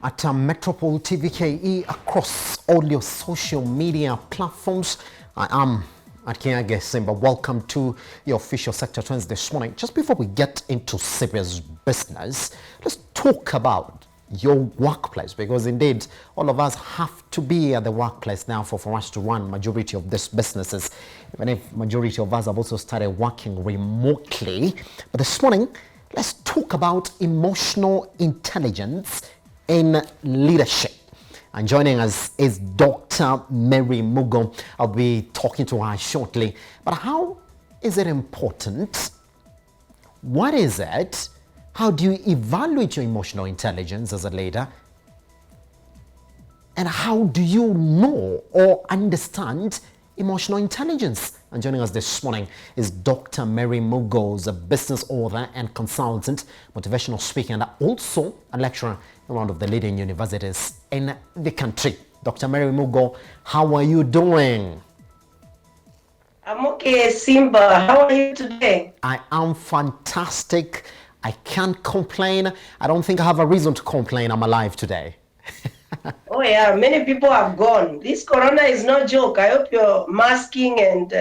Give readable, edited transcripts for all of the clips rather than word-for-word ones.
at Metropole TVKE across all your social media platforms. I am at Kiage Simba. Welcome to your official sector trends this morning. Just before we get into serious business, let's talk about your workplace, because indeed all of us have to be at the workplace now for us to run majority of these businesses, even if majority of us have also started working remotely. But this morning, let's talk about emotional intelligence in leadership. And joining us is Dr. Mary Mugo. I'll be talking to her shortly. But how is it important? What is it? How do you evaluate your emotional intelligence as a leader? And how do you know or understand emotional intelligence? And joining us this morning is Dr. Mary Mugo, a business author and consultant, motivational speaker, and also a lecturer in one of the leading universities in the country. Dr. Mary Mugo, how are you doing? I'm okay, Simba. How are you today? I am fantastic. I can't complain. I don't think I have a reason to complain. I'm alive today. Oh yeah, many people have gone. This corona is no joke. I hope you're masking and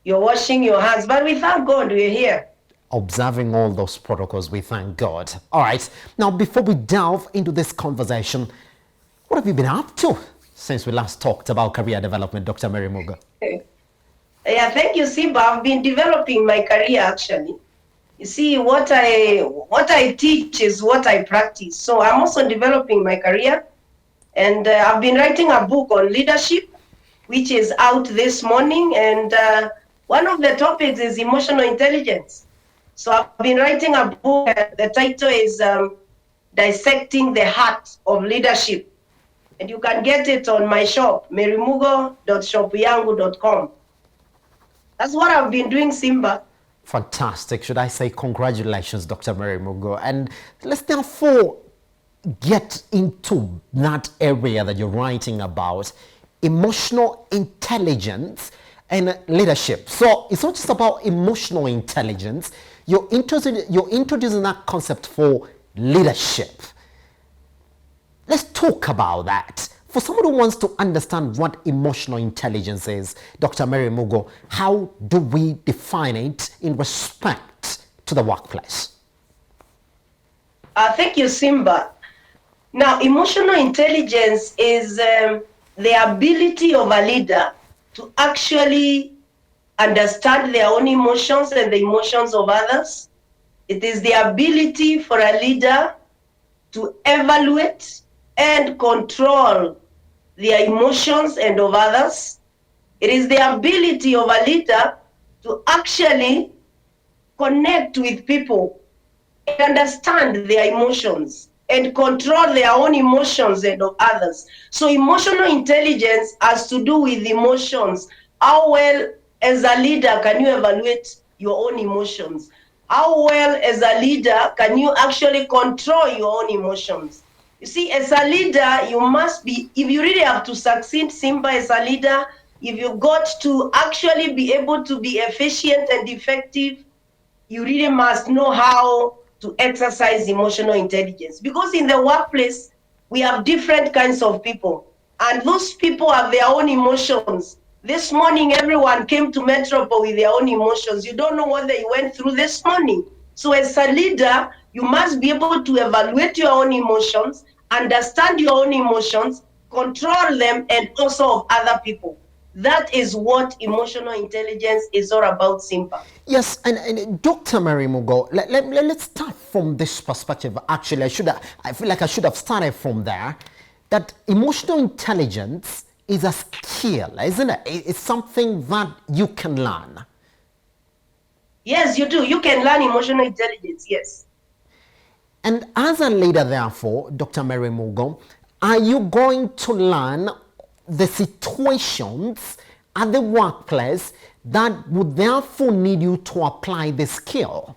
you're washing your hands. But we thank God we're here. Observing all those protocols, we thank God. All right. Now, before we delve into this conversation, what have you been up to since we last talked about career development, Dr. Mary Mugo? Yeah, thank you, Simba. I've been developing my career actually. You see, what I teach is what I practice. So I'm also developing my career. And I've been writing a book on leadership, which is out this morning. And one of the topics is emotional intelligence. So I've been writing a book. The title is Dissecting the Heart of Leadership. And you can get it on my shop, marymugo.shopyangu.com. That's what I've been doing, Simba. Fantastic. Should I say congratulations, Dr. Mary Mugo? And let's therefore get into that area that you're writing about, emotional intelligence and leadership. So it's not just about emotional intelligence. You're introducing that concept for leadership. Let's talk about that. For someone who wants to understand what emotional intelligence is, Dr. Mary Mugo, how do we define it in respect to the workplace? Thank you, Simba. Now, emotional intelligence is the ability of a leader to actually understand their own emotions and the emotions of others. It is the ability for a leader to evaluate and control their emotions and of others. It is the ability of a leader to actually connect with people and understand their emotions and control their own emotions and of others. So emotional intelligence has to do with emotions. How well as a leader can you evaluate your own emotions? How well as a leader can you actually control your own emotions? You see, as a leader, you must be, if you really have to succeed, Simba, as a leader, if you've got to actually be able to be efficient and effective, you really must know how to exercise emotional intelligence. Because in the workplace, we have different kinds of people, and those people have their own emotions. This morning, everyone came to Metropole with their own emotions. You don't know what they went through this morning. So as a leader, you must be able to evaluate your own emotions, understand your own emotions, control them, and also of other people. That is what emotional intelligence is all about, Simba. Yes, and Dr. Mary Mugo, let's start from this perspective. Actually, I feel like I should have started from there. That emotional intelligence is a skill, isn't it? It's something that you can learn. Yes, you do. You can learn emotional intelligence, yes. And as a leader, therefore, Dr. Mary Mugo, are you going to learn the situations at the workplace that would therefore need you to apply the skill?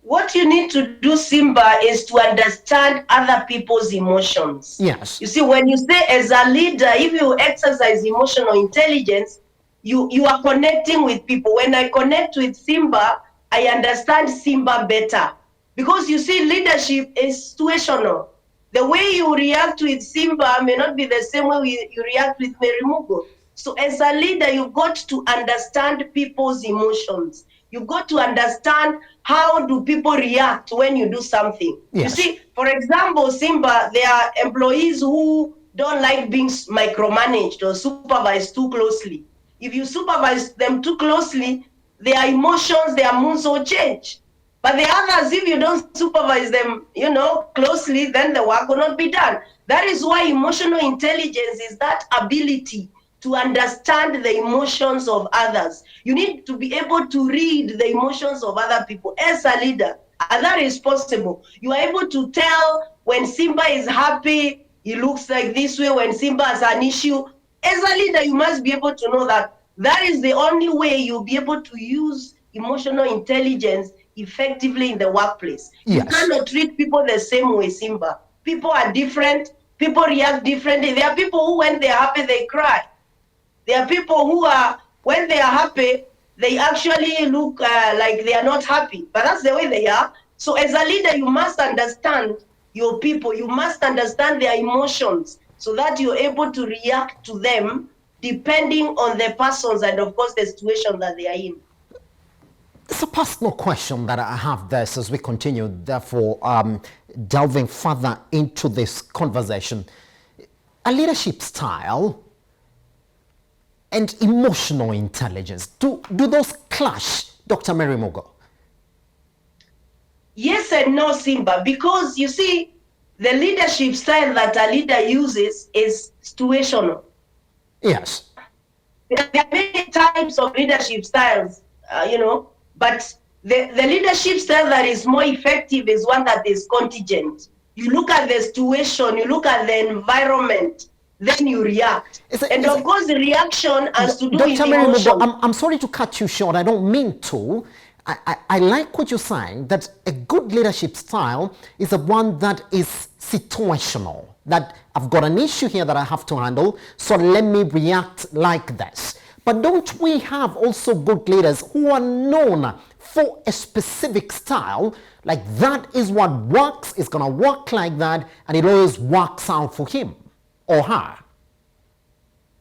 What you need to do, Simba, is to understand other people's emotions. Yes. You see, when you say as a leader, if you exercise emotional intelligence, you are connecting with people. When I connect with Simba, I understand Simba better. Because you see, leadership is situational. The way you react with Simba may not be the same way you react with Mary Mugo. So as a leader, you've got to understand people's emotions. You've got to understand how do people react when you do something. Yes. You see, for example, Simba, there are employees who don't like being micromanaged or supervised too closely. If you supervise them too closely, their emotions, their moods will change. But the others, if you don't supervise them, closely, then the work will not be done. That is why emotional intelligence is that ability to understand the emotions of others. You need to be able to read the emotions of other people. As a leader, and that is possible. You are able to tell when Simba is happy, he looks like this way. When Simba has an issue, as a leader, you must be able to know that that is the only way you'll be able to use emotional intelligence effectively in the workplace. Yes. You cannot treat people the same way, Simba. People are different. People react differently. There are people who, when they're happy, they cry. There are people who are, when they are happy, they actually look like they are not happy. But that's the way they are. So as a leader, you must understand your people. You must understand their emotions so that you're able to react to them depending on the persons and, of course, the situation that they are in. It's a personal question that I have this as we continue, therefore, delving further into this conversation. A leadership style and emotional intelligence, do those clash, Dr. Mary Mugo? Yes and no, Simba, because you see, the leadership style that a leader uses is situational. Yes. There are many types of leadership styles, but the leadership style that is more effective is one that is contingent. You look at the situation, you look at the environment, then you react. Of course, the reaction has to do with emotion. I'm sorry to cut you short. I don't mean to. I like what you're saying, that a good leadership style is the one that is situational. That I've got an issue here that I have to handle, so let me react like this. But don't we have also good leaders who are known for a specific style, like that is what works, it's going to work like that, and it always works out for him or her?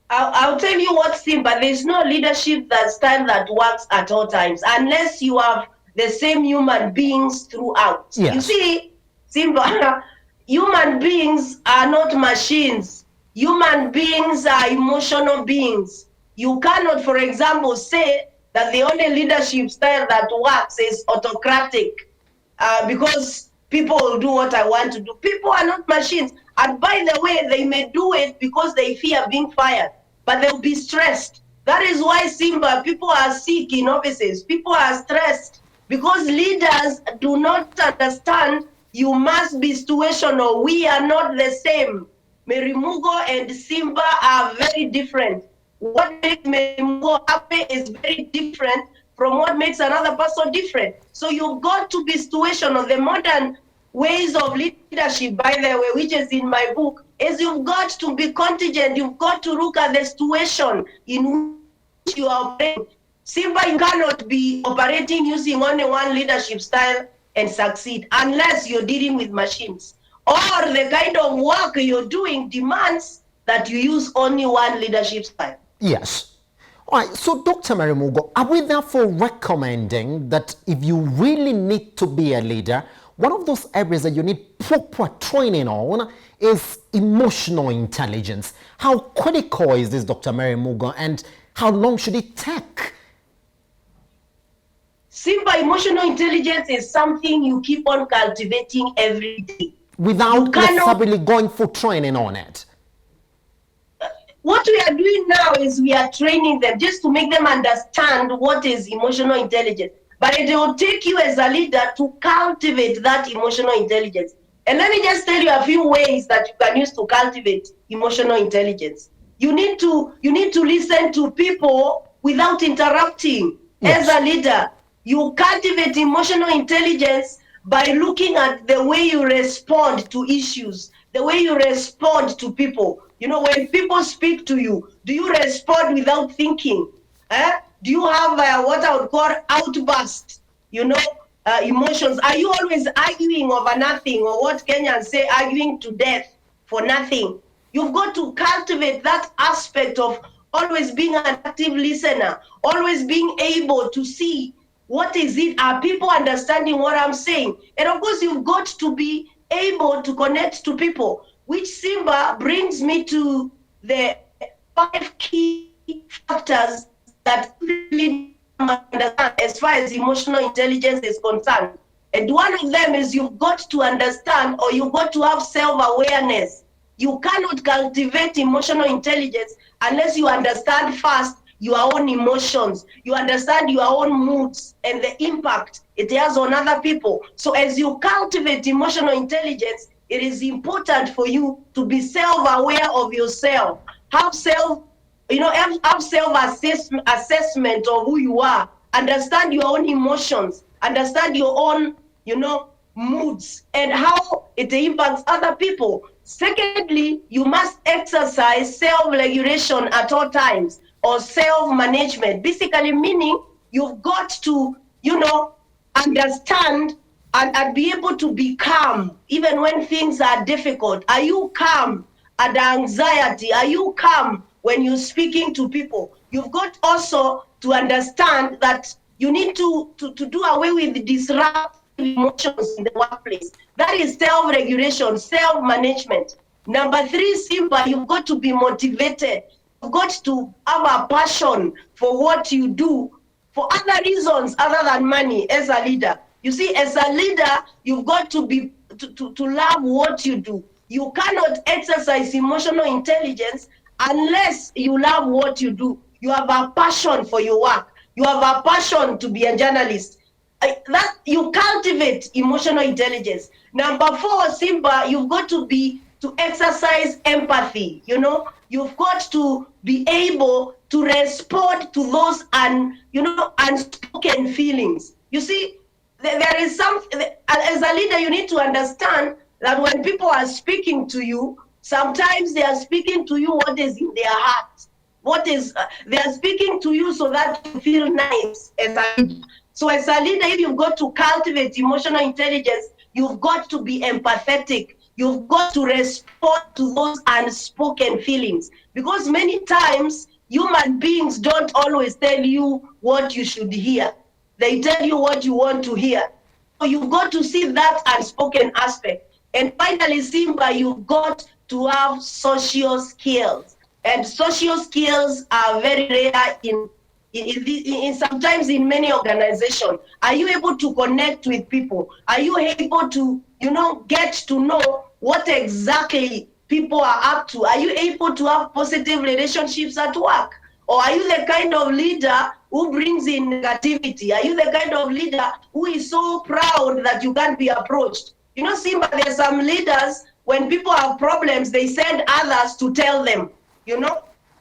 I'll tell you what, Simba, there's no leadership style that works at all times unless you have the same human beings throughout. Yes. You see, Simba, human beings are not machines. Human beings are emotional beings. You cannot, for example, say that the only leadership style that works is autocratic because people will do what I want to do. People are not machines. And by the way, they may do it because they fear being fired, but they'll be stressed. That is why, Simba, people are sick in offices. People are stressed because leaders do not understand you must be situational. We are not the same. Mary Mugo and Simba are very different. What makes Mary Mugo happy is very different from what makes another person different. So you've got to be situational. The modern ways of leadership, by the way, which is in my book, is you've got to be contingent. You've got to look at the situation in which you are operating. Simba, you cannot be operating using only one leadership style and succeed unless you're dealing with machines. Or the kind of work you're doing demands that you use only one leadership style. Yes. All right, so Dr. Mary Mugo, are we therefore recommending that if you really need to be a leader, one of those areas that you need proper training on is emotional intelligence? How critical is this, Dr. Mary Mugo, and how long should it take? Simba, emotional intelligence is something you keep on cultivating every day. Without necessarily going for training on it? What we are doing now is we are training them just to make them understand what is emotional intelligence. But it will take you as a leader to cultivate that emotional intelligence. And let me just tell you a few ways that you can use to cultivate emotional intelligence. You need to listen to people without interrupting. Yes. As a leader, you cultivate emotional intelligence by looking at the way you respond to issues, the way you respond to people. You know, when people speak to you, do you respond without thinking? Do you have what I would call outburst? You know, emotions? Are you always arguing over nothing, or what Kenyans say, arguing to death for nothing? You've got to cultivate that aspect of always being an active listener, always being able to see what is it, are people understanding what I'm saying? And of course, you've got to be able to connect to people, which Simba brings me to the 5 key factors that really understand as far as emotional intelligence is concerned. And one of them is you've got to understand, or you've got to have self-awareness. You cannot cultivate emotional intelligence unless you understand first your own emotions, you understand your own moods and the impact it has on other people. So as you cultivate emotional intelligence, it is important for you to be self-aware of yourself. Have self-assessment of who you are. Understand your own emotions. Understand your own, moods and how it impacts other people. Secondly, you must exercise self-regulation at all times, or self-management. Basically meaning you've got to, understand and be able to be calm even when things are difficult. Are you calm under anxiety? Are you calm when you're speaking to people? You've got also to understand that you need to do away with disruptive emotions in the workplace. That is self-regulation, self-management. Number 3, Simba, you've got to be motivated. You've got to have a passion for what you do for other reasons other than money as a leader. You see, as a leader, you've got to be to love what you do. You cannot exercise emotional intelligence unless you love what you do. You have a passion for your work. You have a passion to be a journalist. That you cultivate emotional intelligence. Number 4, Simba, you've got to exercise empathy. You've got to be able to respond to those unspoken feelings. You see, there is something, as a leader, you need to understand that when people are speaking to you, sometimes they are speaking to you what is in their heart. They are speaking to you so that you feel nice as a leader. So as a leader, if you've got to cultivate emotional intelligence, you've got to be empathetic. You've got to respond to those unspoken feelings. Because many times, human beings don't always tell you what you should hear. They tell you what you want to hear. So you've got to see that unspoken aspect. And finally, Simba, you've got to have social skills. And social skills are very rare sometimes in many organizations. Are you able to connect with people? Are you able to, get to know what exactly people are up to? Are you able to have positive relationships at work? Or are you the kind of leader who brings in negativity? Are you the kind of leader who is so proud that you can't be approached? Simba, there are some leaders, when people have problems, they send others to tell them,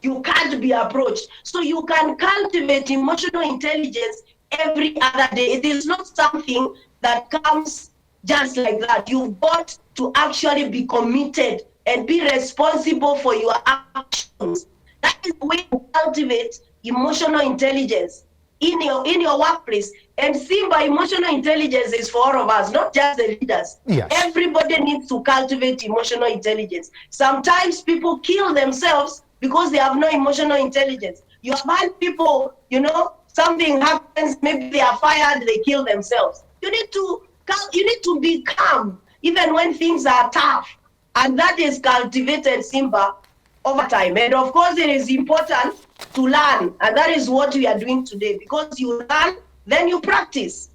you can't be approached. So you can cultivate emotional intelligence every other day. It is not something that comes just like that. You've got to actually be committed and be responsible for your actions. That is the way to cultivate emotional intelligence in your workplace. And Simba, emotional intelligence is for all of us, not just the leaders. Yes. Everybody needs to cultivate emotional intelligence. Sometimes people kill themselves because they have no emotional intelligence. You have had people, something happens, maybe they are fired, they kill themselves. You need to be calm even when things are tough. And that is cultivated, Simba, over time. And of course, it is important to learn. And that is what we are doing today. Because you learn, then you practice.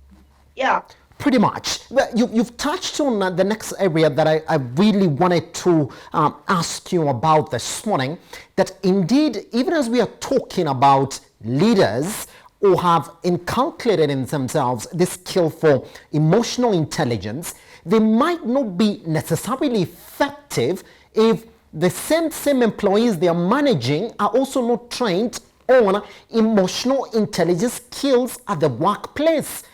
Yeah. Pretty much. Well, you've touched on the next area that I really wanted to ask you about this morning, that indeed, even as we are talking about leaders who have inculcated in themselves this skill for emotional intelligence, they might not be necessarily effective if the same employees they are managing are also not trained on emotional intelligence skills at the workplace.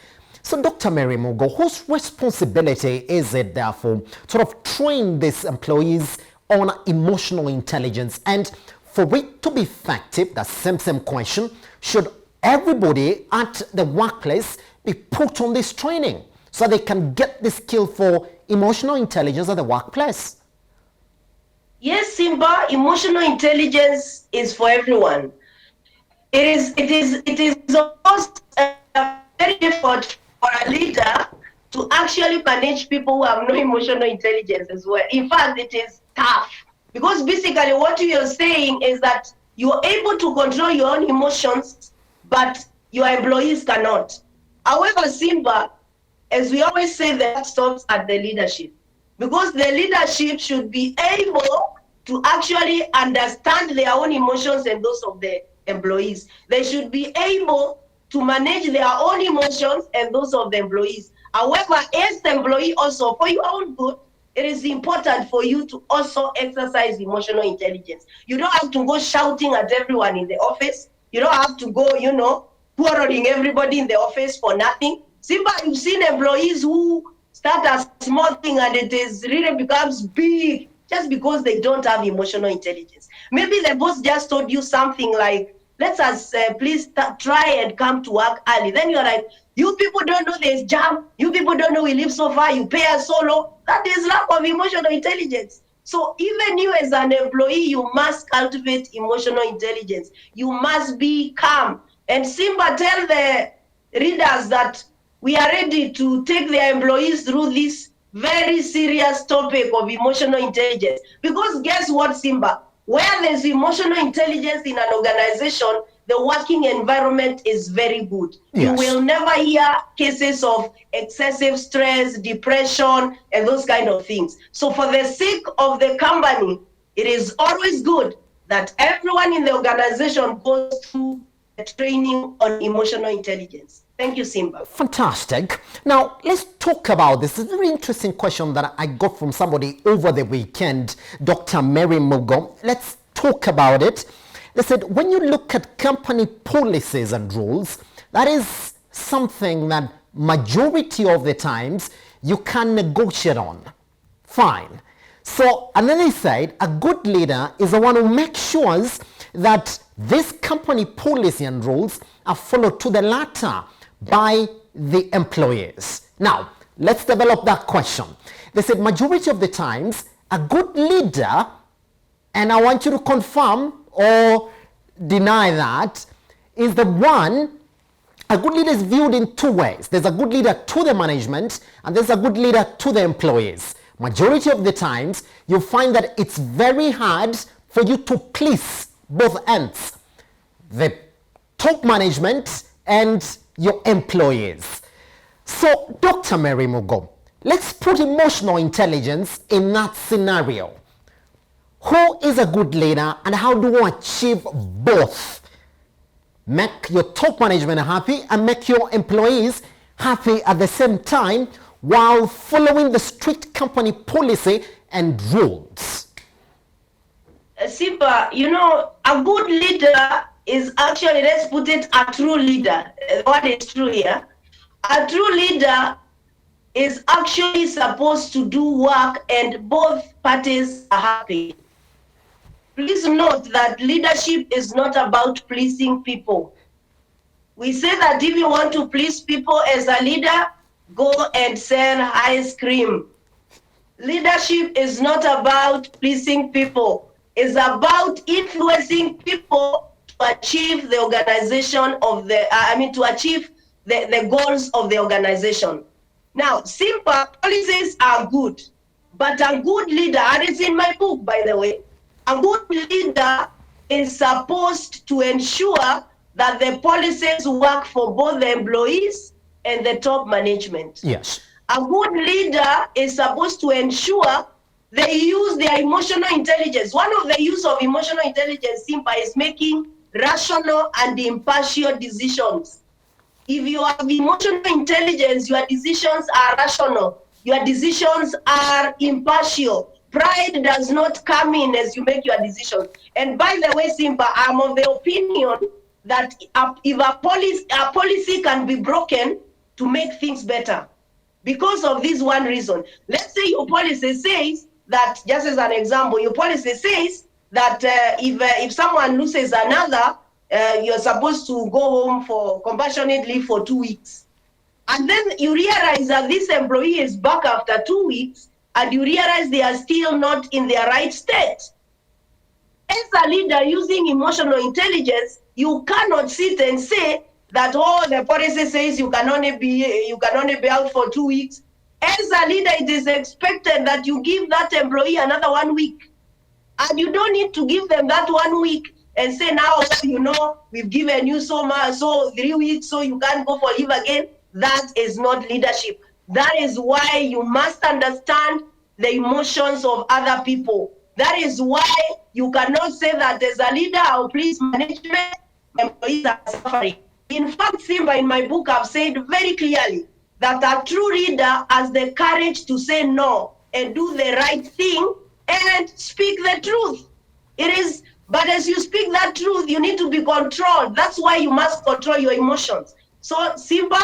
So, Dr. Mary Mugo, whose responsibility is it, therefore, to sort of train these employees on emotional intelligence? And for it to be effective, that same question, should everybody at the workplace be put on this training so they can get the skill for emotional intelligence at the workplace? Yes, Simba, emotional intelligence is for everyone. It is of course very difficult for a leader to actually manage people who have no emotional intelligence as well. In fact, it is tough because basically what you're saying is that you're able to control your own emotions, but your employees cannot. However, Simba, as we always say, that stops at the leadership, because the leadership should be able to actually understand their own emotions and those of the employees. They should be able to manage their own emotions and those of the employees. However, as the employee also, for your own good, it is important for you to also exercise emotional intelligence. You don't have to go shouting at everyone in the office. You don't have to go, quarreling everybody in the office for nothing. Simba, you've seen employees who start a small thing and it is really becomes big just because they don't have emotional intelligence. Maybe the boss just told you something like, let us please try and come to work early. Then you're like, you people don't know there's jam. You people don't know we live so far. You pay us so low. That is lack of emotional intelligence. So even you as an employee, you must cultivate emotional intelligence. You must be calm. And Simba, tell the readers that we are ready to take their employees through this very serious topic of emotional intelligence. Because guess what, Simba? Where there's emotional intelligence in an organization, the working environment is very good. Yes. You will never hear cases of excessive stress, depression, and those kind of things. So for the sake of the company, it is always good that everyone in the organization goes through the training on emotional intelligence. Thank you, Simba. Fantastic. Now, let's talk about this. It's a very interesting question that I got from somebody over the weekend, Dr. Mary Mugo. Let's talk about it. They said, when you look at company policies and rules, that is something that majority of the times you can negotiate on. Fine. So, and then they said, a good leader is the one who makes sure that this company policy and rules are followed to the letter by the employees. Now, let's develop that question. They said majority of the times, a good leader, and I want you to confirm or deny that, is the one, a good leader is viewed in two ways. There's a good leader to the management and there's a good leader to the employees. Majority of the times, you find that it's very hard for you to please both ends, the top management and your employees. So, Dr. Mary Mugo, let's put emotional intelligence in that scenario. Who is a good leader and how do you achieve both? Make your top management happy and make your employees happy at the same time while following the strict company policy and rules. Simba, a good leader is actually, let's put it, a true leader. What is true here? A true leader is actually supposed to do work and both parties are happy. Please note that leadership is not about pleasing people. We say that if you want to please people as a leader, go and sell ice cream. Leadership is not about pleasing people. It's about influencing people to achieve the organization of to achieve the goals of the organization. Now, simple policies are good, but a good leader, and it's in my book, by the way, a good leader is supposed to ensure that the policies work for both the employees and the top management. Yes. A good leader is supposed to ensure they use their emotional intelligence. One of the use of emotional intelligence, Simba, is making rational and impartial decisions. If you have emotional intelligence, your decisions are rational. Your decisions are impartial. Pride does not come in as you make your decisions. And by the way, Simba, I'm of the opinion that if a policy can be broken to make things better, because of this one reason. Let's say your policy says that, just as an example, your policy says that if someone loses another, you're supposed to go home for compassionate leave for 2 weeks. And then you realize that this employee is back after 2 weeks, and you realize they are still not in their right state. As a leader using emotional intelligence, you cannot sit and say that, oh, the policy says you can only be out for 2 weeks. As a leader, it is expected that you give that employee another 1 week. And you don't need to give them that 1 week and say, now, we've given you so 3 weeks, so you can't go for leave again. That is not leadership. That is why you must understand the emotions of other people. That is why you cannot say that as a leader, I'll please management, employees are suffering. In fact, Simba, in my book, I've said very clearly that a true leader has the courage to say no and do the right thing and speak the truth. But as you speak that truth, you need to be controlled. That's why you must control your emotions. So, Simba,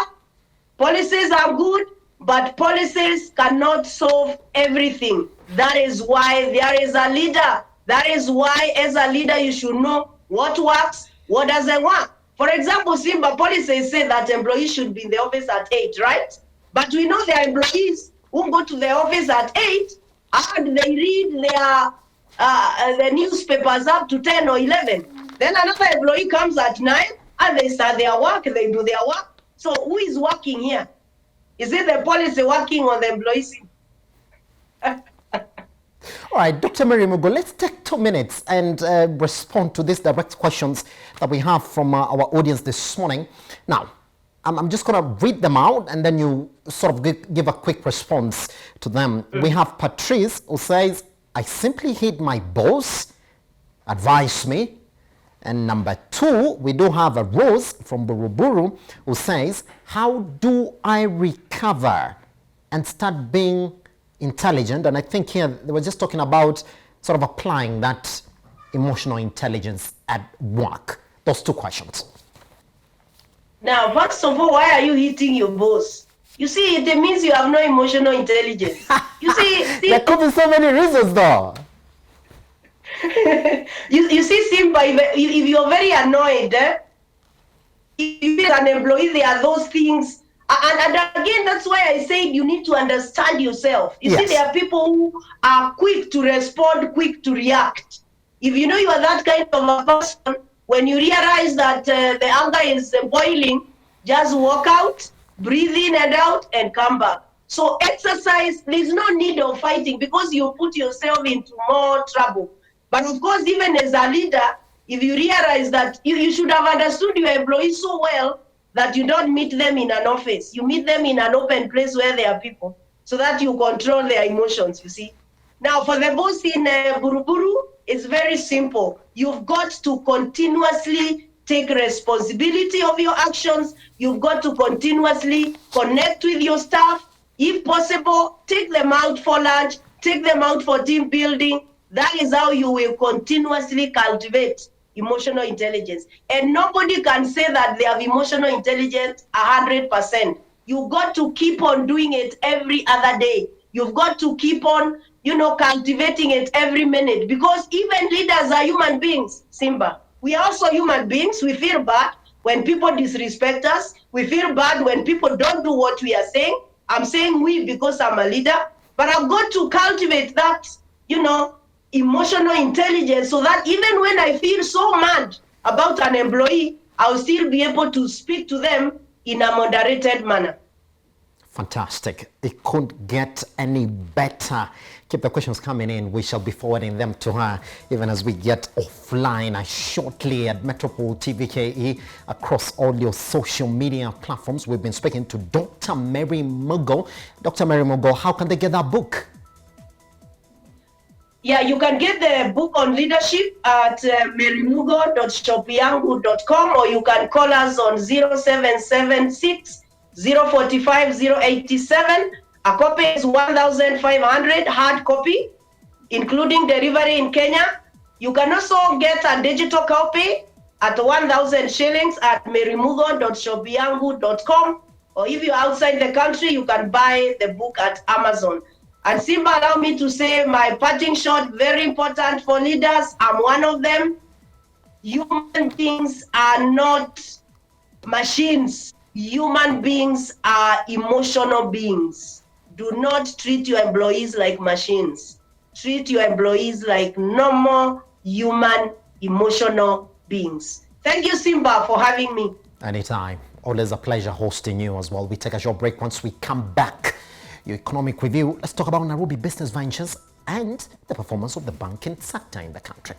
policies are good, but policies cannot solve everything. That is why there is a leader. That is why, as a leader, you should know what works, what doesn't work. For example, Simba, policies say that employees should be in the office at 8, right? But we know there are employees who go to the office at 8 and they read the newspapers up to 10 or 11. Then another employee comes at 9 and they start their work, they do their work. So who is working here? Is it the policy working on the employees? All right, Dr. Mary Mugo, let's take 2 minutes and respond to these direct questions that we have from our audience this morning. Now, I'm just going to read them out and then you sort of give a quick response to them. We have Patrice who says, I simply hate my boss, advise me. And number 2, we do have a Rose from Buruburu who says, how do I recover and start being intelligent? And I think here they were just talking about sort of applying that emotional intelligence at work. Those 2 questions. Now, first of all, why are you hitting your boss? You see, it means you have no emotional intelligence. You see there could be so many reasons though. you see, Simba, if you're very annoyed, if you're an employee, there are those things. And again, that's why I said you need to understand yourself. You see, there are people who are quick to respond, quick to react. If you know you are that kind of a person, when you realize that the anger is boiling, just walk out, breathe in and out, and come back. So exercise, there's no need of fighting because you put yourself into more trouble. But of course, even as a leader, if you realize that you should have understood your employees so well that you don't meet them in an office. You meet them in an open place where there are people so that you control their emotions, you see. Now, for the boss in Buruburu, it's very simple. You've got to continuously take responsibility of your actions. You've got to continuously connect with your staff. If possible, take them out for lunch, take them out for team building. That is how you will continuously cultivate emotional intelligence. And nobody can say that they have emotional intelligence 100%. You've got to keep on doing it every other day. You've got to keep on, cultivating it every minute, because even leaders are human beings, Simba. We are also human beings. We feel bad when people disrespect us. We feel bad when people don't do what we are saying. I'm saying we because I'm a leader, but I've got to cultivate that, emotional intelligence so that even when I feel so mad about an employee, I'll still be able to speak to them in a moderated manner. Fantastic. It couldn't get any better. Keep the questions coming in. We shall be forwarding them to her even as we get offline shortly at Metropole TVKE across all your social media platforms. We've been speaking to Dr. Mary Mugo. Dr. Mary Mugo, how can they get that book? Yeah, you can get the book on leadership at marymugo.shopyangu.com, or you can call us on 0776 045 087. A copy is 1,500 hard copy, including delivery in Kenya. You can also get a digital copy at 1,000 shillings at marymugo.shopyangu.com, or if you're outside the country, you can buy the book at Amazon. And Simba, allow me to say my parting shot, very important for leaders. I'm one of them. Human beings are not machines. Human beings are emotional beings. Do not treat your employees like machines. Treat your employees like normal human emotional beings. Thank you, Simba, for having me. Anytime. Always a pleasure hosting you as well. We take a short break. Once we come back, your economic review, let's talk about Nairobi business ventures and the performance of the banking sector in the country.